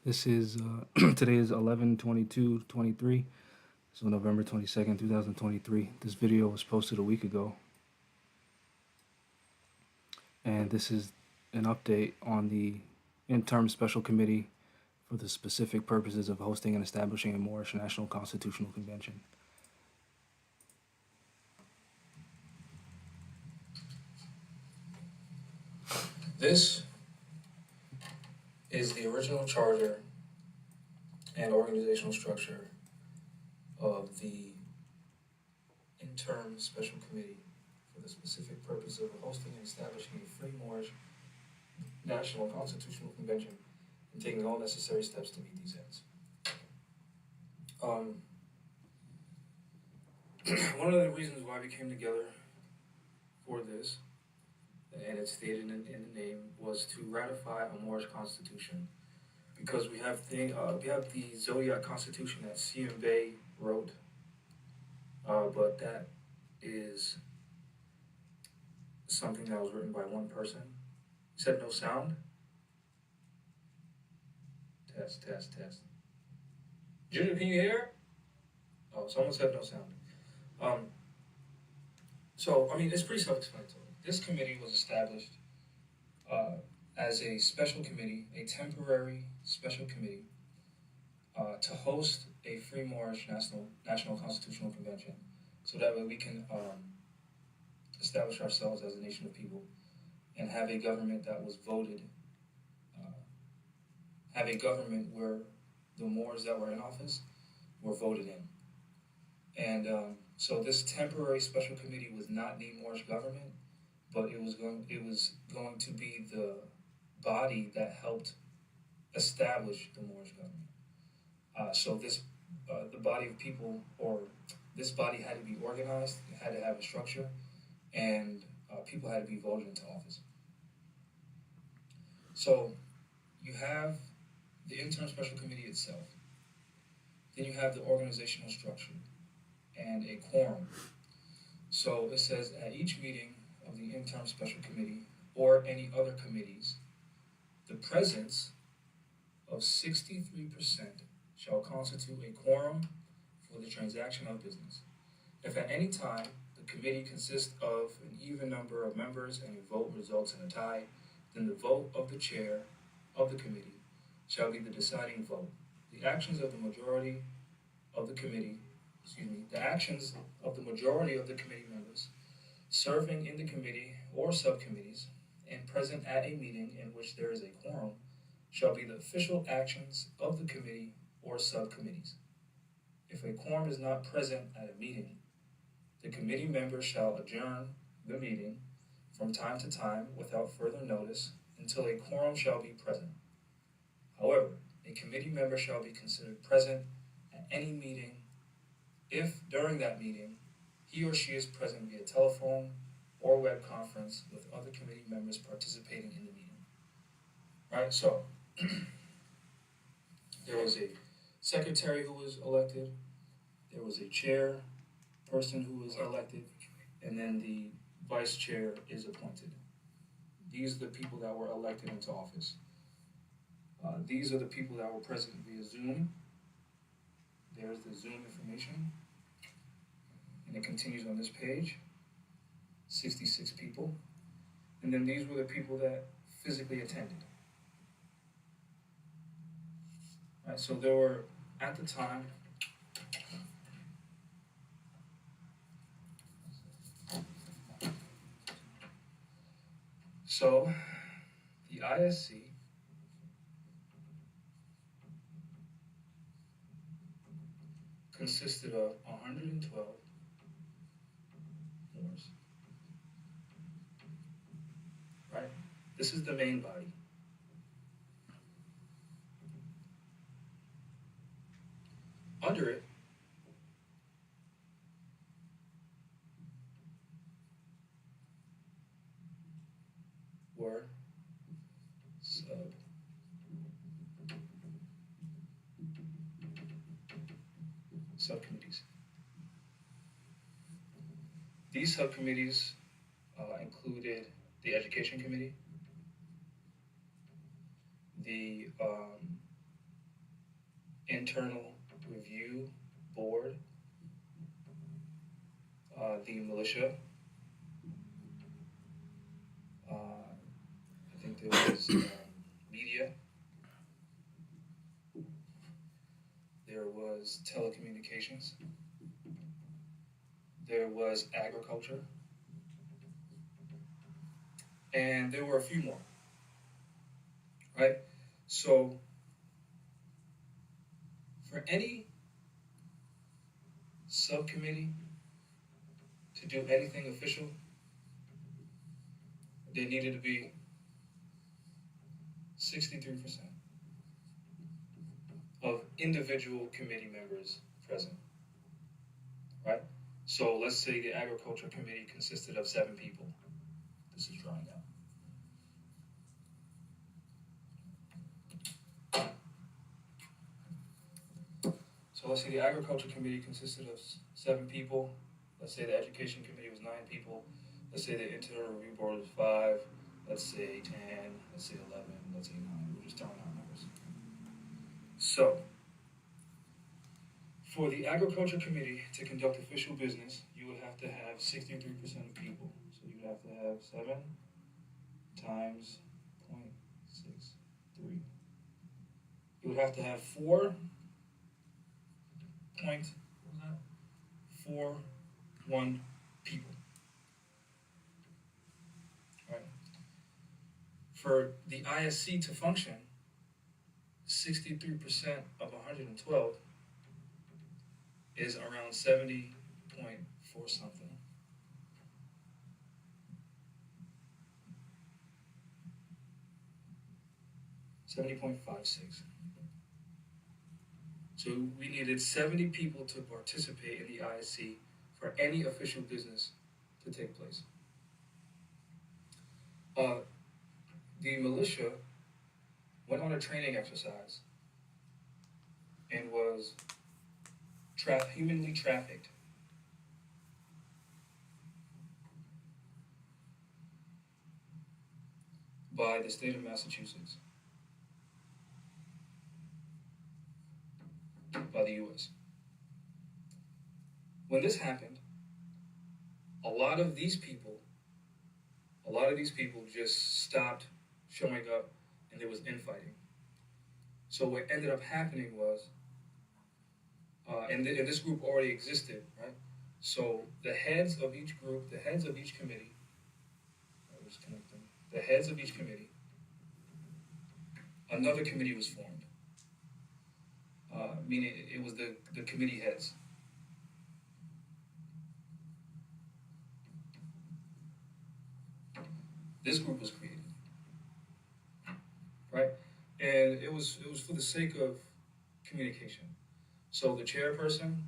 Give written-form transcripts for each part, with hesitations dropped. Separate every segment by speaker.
Speaker 1: This is today is 11/22/23, so November 22nd, 2023. This video was posted a week ago, and this is an update on the interim special committee for the specific purposes of hosting and establishing a Moorish National Constitutional Convention.
Speaker 2: This is the original charter and organizational structure of the interim special committee for the specific purpose of hosting and establishing a free Moorish National Constitutional Convention and taking all necessary steps to meet these ends. One of the reasons why we came together for this, and it's stated in the name, was to ratify a Moorish constitution, because we have the Zodiac Constitution that C.M. Bay wrote, but that is something that was written by one person. You said no sound? Test. Junior, can you hear? Oh, someone said no sound. It's pretty self-explanatory. This committee was established as a special committee, a temporary special committee, to host a free Moorish National Constitutional Convention, so that way we can establish ourselves as a nation of people and have a government that was voted, have a government where the Moors that were in office were voted in. And so this temporary special committee was not the Moorish government, but it was going to be the body that helped establish the Moorish government. The body of people, or this body, had to be organized, it had to have a structure, and people had to be voted into office. So you have the interim special committee itself. Then you have the organizational structure and a quorum. So it says at each meeting of the interim special committee or any other committees, the presence of 63% shall constitute a quorum for the transaction of business. If at any time the committee consists of an even number of members and a vote results in a tie, then the vote of the chair of the committee shall be the deciding vote. The actions of the majority of the committee members serving in the committee or subcommittees and present at a meeting in which there is a quorum shall be the official actions of the committee or subcommittees. If a quorum is not present at a meeting, the committee members shall adjourn the meeting from time to time without further notice until a quorum shall be present. However, a committee member shall be considered present at any meeting if during that meeting he or she is present via telephone or web conference with other committee members participating in the meeting. Right, so there was a secretary who was elected, there was a chair person who was elected, and then the vice chair is appointed. These are the people that were elected into office. These are the people that were present via Zoom. There's the Zoom information. And it continues on this page. 66 people. And then these were the people that physically attended. Right, so there were, at the time, so the ISC consisted of 112 Moors. Right? This is the main body. Under it were subcommittees. These subcommittees included the Education Committee, the Internal Review Board, the militia, I think there was media, there was telecommunications, there was agriculture, and there were a few more, right? So for any subcommittee to do anything official, there needed to be 63% of individual committee members present, right? So let's say the agriculture committee consisted of 7 people. This is drawing out. So let's say the agriculture committee consisted of 7 people. Let's say the education committee was 9 people. Let's say the internal review board was 5. Let's say 10. Let's say 11. Let's say 9. We're just throwing out numbers. So for the agriculture committee to conduct official business, you would have to have 63% of people. So you would have to have 7 times 0.63. You would have to have 4.41 people. Right. For the ISC to function, 63% of 112 is around 70.4 something. $70.56. So we needed 70 people to participate in the ISC for any official business to take place. The militia went on a training exercise and was humanly trafficked by the state of Massachusetts, by the U.S. When this happened, a lot of these people just stopped showing up, and there was infighting. So what ended up happening was, and this group already existed, right? So the heads of each group, the heads of each committee, the heads of each committee, another committee was formed, meaning it was the committee heads. This group was created, right? And it was for the sake of communication. So the chairperson,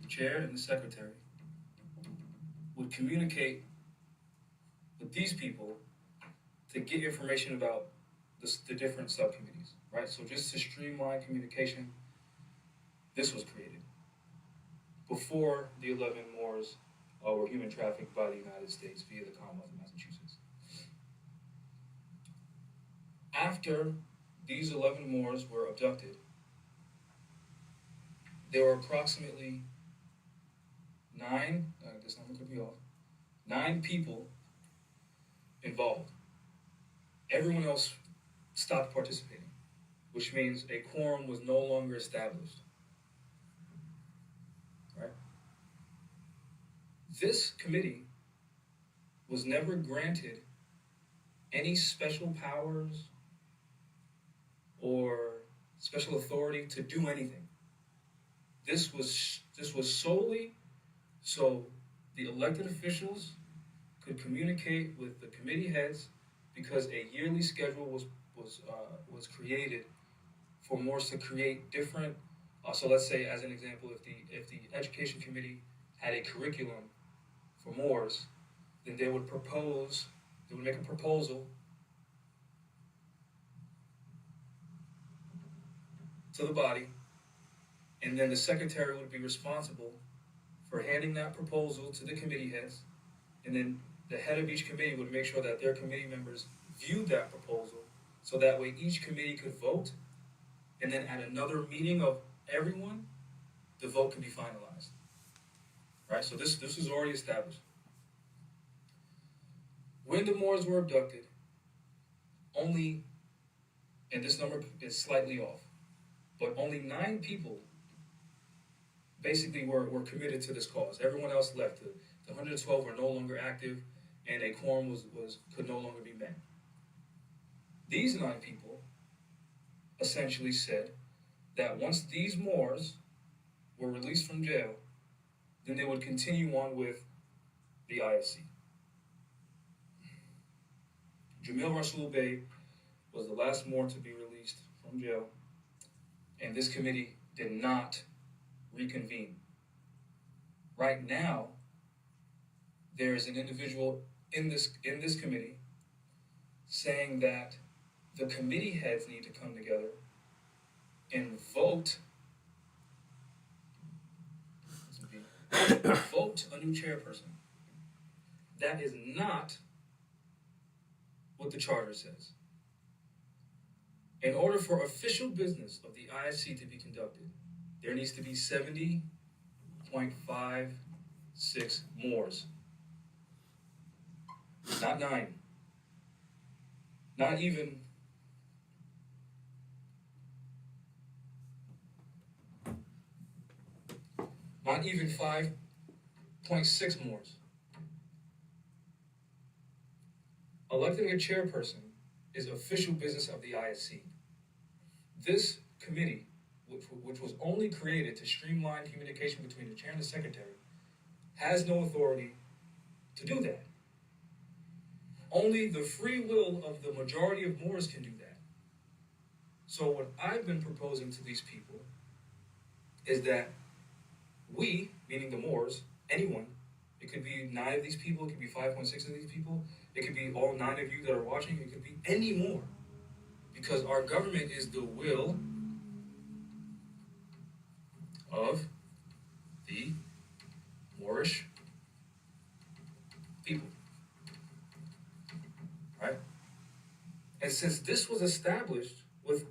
Speaker 2: the chair, and the secretary would communicate with these people to get information about the different subcommittees, right? So just to streamline communication, this was created before the 11 Moors were human trafficked by the United States via the Commonwealth of Massachusetts. After these 11 Moors were abducted, there were approximately 9, this number could be off, 9 people involved. Everyone else stopped participating, which means a quorum was no longer established. Right? This committee was never granted any special powers or special authority to do anything. This was solely so the elected officials could communicate with the committee heads, because a yearly schedule was created for Moors to create different. So let's say, as an example, if the education committee had a curriculum for Moors, then they would make a proposal to the body, and then the secretary would be responsible for handing that proposal to the committee heads, and then the head of each committee would make sure that their committee members viewed that proposal so that way each committee could vote, and then at another meeting of everyone, the vote can be finalized. Right? So this was already established. When the Moors were abducted, only, and this number is slightly off, but only 9 people basically were committed to this cause. Everyone else left. The 112 were no longer active, and a quorum could no longer be met. These 9 people essentially said that once these Moors were released from jail, then they would continue on with the ISC. Jamil Rasul Bey was the last Moor to be released from jail, and this committee did not reconvene. Right now, there is an individual in this committee saying that the committee heads need to come together and vote a new chairperson. That is not what the charter says. In order for official business of the ISC to be conducted, there needs to be 70.56 Moors. Not 9. Not even not even 5.6 Moors. Electing a chairperson is official business of the ISC. This committee, which was only created to streamline communication between the chair and the secretary, has no authority to do that. Only the free will of the majority of Moors can do that. So what I've been proposing to these people is that we, meaning the Moors, anyone, it could be 9 of these people, it could be 5.6 of these people, it could be all 9 of you that are watching, it could be any more. Because our government is the will of the Moorish people. Right? And since this was established with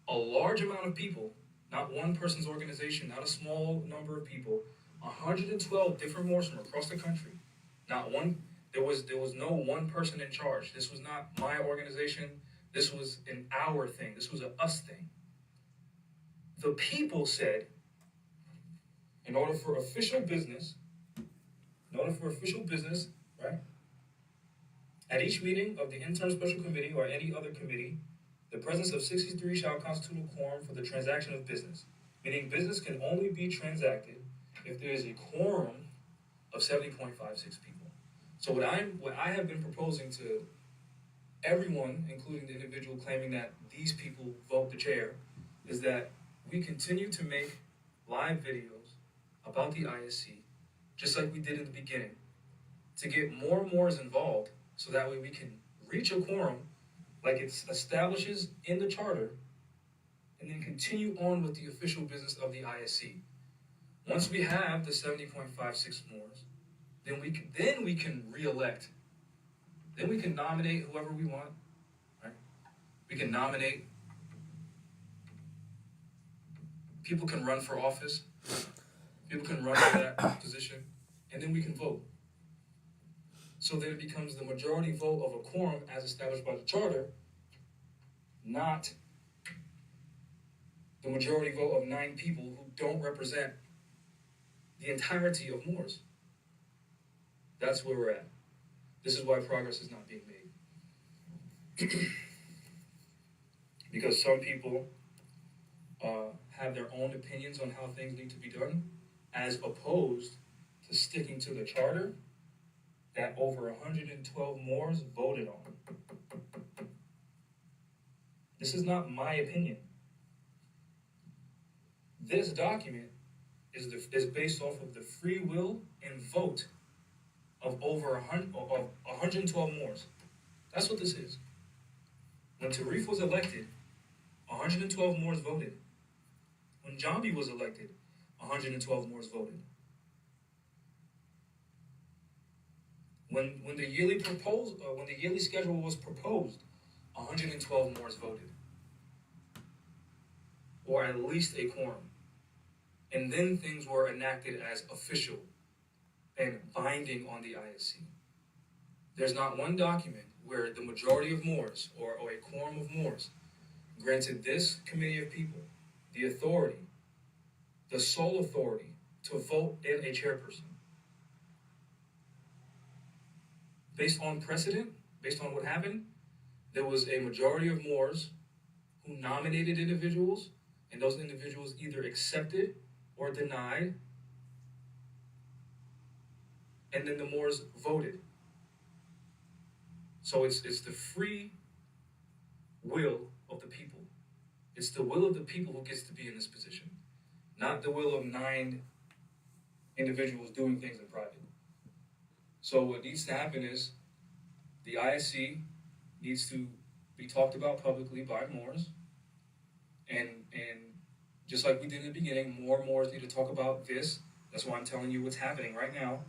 Speaker 2: a large amount of people, not one person's organization, not a small number of people, 112 different Moors from across the country. Not one. There was no one person in charge. This was not my organization. This was an our thing. This was a us thing. The people said, in order for official business, right? At each meeting of the interim special committee or any other committee, the presence of 63 shall constitute a quorum for the transaction of business. Meaning business can only be transacted if there is a quorum of 70.56 people. So what I have been proposing to everyone, including the individual claiming that these people vote the chair, is that we continue to make live videos about the ISC, just like we did in the beginning, to get more and more involved, so that way we can reach a quorum like it establishes in the charter, and then continue on with the official business of the ISC. Once we have the 70.56 Moors, then we can re-elect. Then we can nominate whoever we want, right? We can nominate. People can run for office. People can run for that position, and then we can vote. So then it becomes the majority vote of a quorum as established by the charter, not the majority vote of 9 people who don't represent the entirety of Moors. That's where we're at. This is why progress is not being made. Because some people have their own opinions on how things need to be done, as opposed to sticking to the charter that over 112 Moors voted on. This is not my opinion. This document is based off of the free will and vote of over 112 Moors. That's what this is. When Tarif was elected, 112 Moors voted. When Jambi was elected, 112 Moors voted. when the yearly schedule was proposed, 112 Moors voted, or at least a quorum, and then things were enacted as official and binding on the ISC. There's not one document where the majority of Moors or a quorum of Moors granted this committee of people the authority, the sole authority, to vote in a chairperson. Based on precedent, based on what happened, there was a majority of Moors who nominated individuals, and those individuals either accepted or denied, and then the Moors voted. So it's the free will of the people. It's the will of the people who gets to be in this position, not the will of 9 individuals doing things in private. So what needs to happen is the ISC needs to be talked about publicly by Moors, and just like we did in the beginning, more Moors need to talk about this. That's why I'm telling you what's happening right now.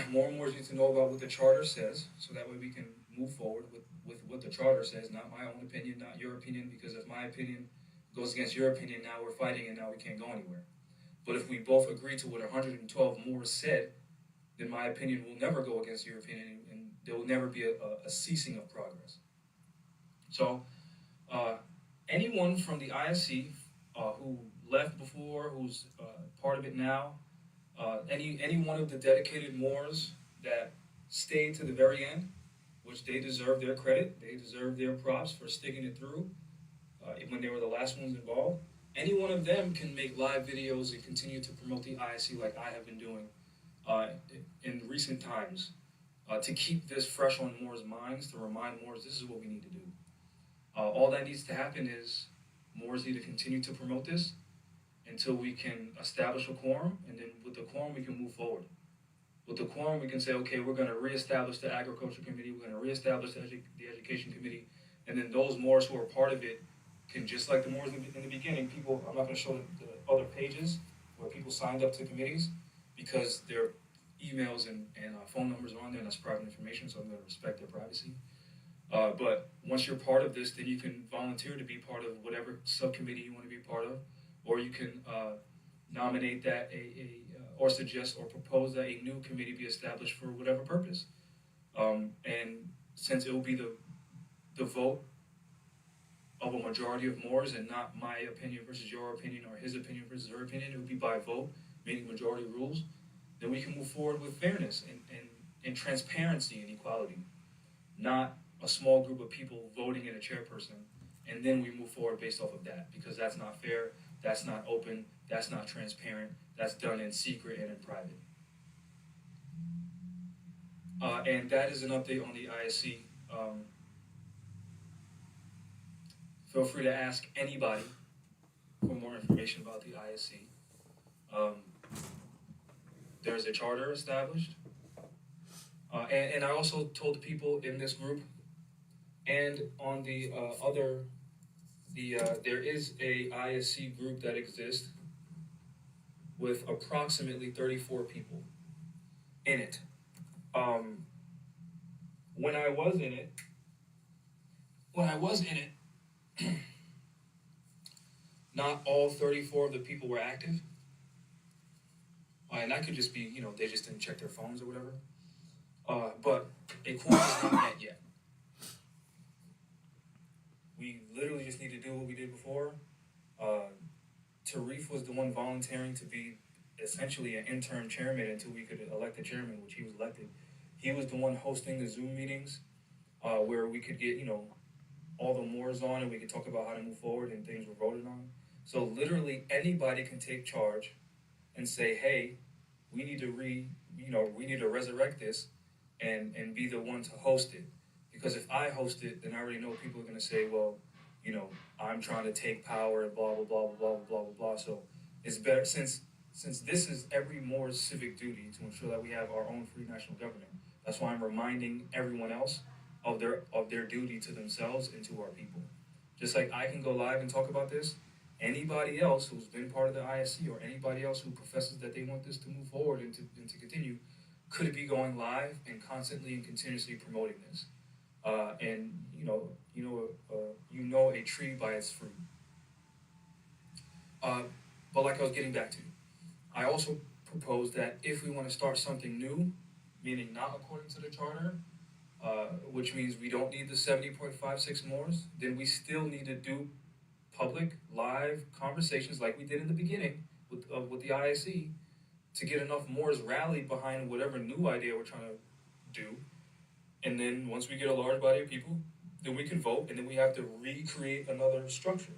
Speaker 2: More Moors need to know about what the charter says, so that way we can move forward with what the charter says, not my own opinion, not your opinion, because if my opinion goes against your opinion, now we're fighting and now we can't go anywhere. But if we both agree to what 112 Moors said, then my opinion will never go against your opinion, and there will never be a ceasing of progress. So anyone from the ISC who left before, who's part of it now, any one of the dedicated Moors that stayed to the very end, which they deserve their credit, they deserve their props for sticking it through when they were the last ones involved. Any one of them can make live videos and continue to promote the ISC like I have been doing in recent times to keep this fresh on Moors' minds, to remind Moors this is what we need to do. All that needs to happen is Moors need to continue to promote this until we can establish a quorum, and then with the quorum we can move forward. With the quorum we can say, okay, we're going to reestablish the Agriculture Committee, we're going to reestablish the Education Committee, and then those Moors who are part of it can, just like the Moors in the beginning, people, I'm not going to show the other pages where people signed up to committees because their emails and phone numbers are on there, and that's private information, so I'm going to respect their privacy. But once you're part of this, then you can volunteer to be part of whatever subcommittee you want to be part of, or you can nominate that or suggest or propose that a new committee be established for whatever purpose. And since it will be the vote of a majority of Moors and not my opinion versus your opinion or his opinion versus her opinion, it will be by vote, meaning majority rules, then we can move forward with fairness and transparency and equality, not a small group of people voting in a chairperson, and then we move forward based off of that, because that's not fair, that's not open, that's not transparent, that's done in secret and in private. And that is an update on the ISC. Feel free to ask anybody for more information about the ISC. There's a charter established. And I also told the people in this group and on the there is a ISC group that exists with approximately 34 people in it. When I was in it, not all 34 of the people were active. And that could just be, they just didn't check their phones or whatever. But a quorum is not met yet. We literally just need to do what we did before. Tarif was the one volunteering to be essentially an interim chairman until we could elect a chairman, which he was elected. He was the one hosting the Zoom meetings where we could get, all the Moors on and we could talk about how to move forward and things were voted on. So literally anybody can take charge and say, hey, we need to resurrect this and be the one to host it. Because if I host it, then I already know people are going to say, well, I'm trying to take power and blah, blah, blah, blah, blah, blah, blah, blah. So it's better, since this is every Moor's civic duty to ensure that we have our own free national government. That's why I'm reminding everyone else of their duty to themselves and to our people. Just like I can go live and talk about this, anybody else who's been part of the ISC or anybody else who professes that they want this to move forward and to continue, could it be going live and constantly and continuously promoting this? And you know a tree by its fruit. Uh, but like I was getting back to, I also propose that if we want to start something new, meaning not according to the charter, which means we don't need the 70.56 mores, then we still need to do public live conversations like we did in the beginning with the ISC to get enough mores rallied behind whatever new idea we're trying to do. And then once we get a large body of people, then we can vote, and then we have to recreate another structure.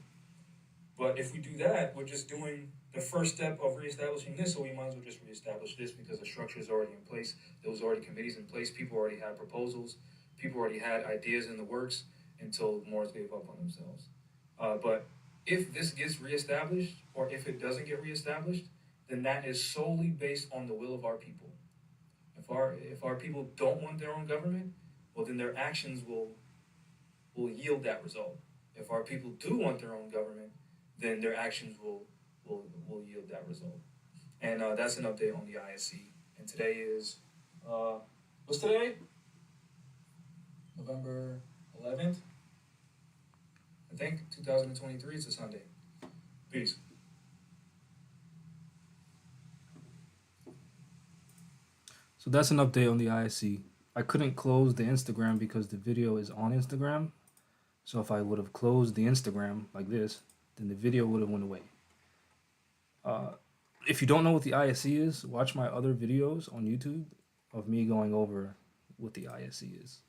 Speaker 2: But if we do that, we're just doing the first step of reestablishing this, so we might as well just reestablish this because the structure is already in place. There was already committees in place. People already had proposals. People already had ideas in the works until Morris gave up on themselves. But if this gets reestablished, or if it doesn't get reestablished, then that is solely based on the will of our people. If our people don't want their own government, well, then their actions will yield that result. If our people do want their own government, then their actions will yield that result. And that's an update on the ISC. And today is, what's today? November 11th, I think, 2023. It's a Sunday. Peace.
Speaker 1: So that's an update on the ISC. I couldn't close the Instagram because the video is on Instagram. So if I would have closed the Instagram like this, then the video would have went away. If you don't know what the ISC is, watch my other videos on YouTube of me going over what the ISC is.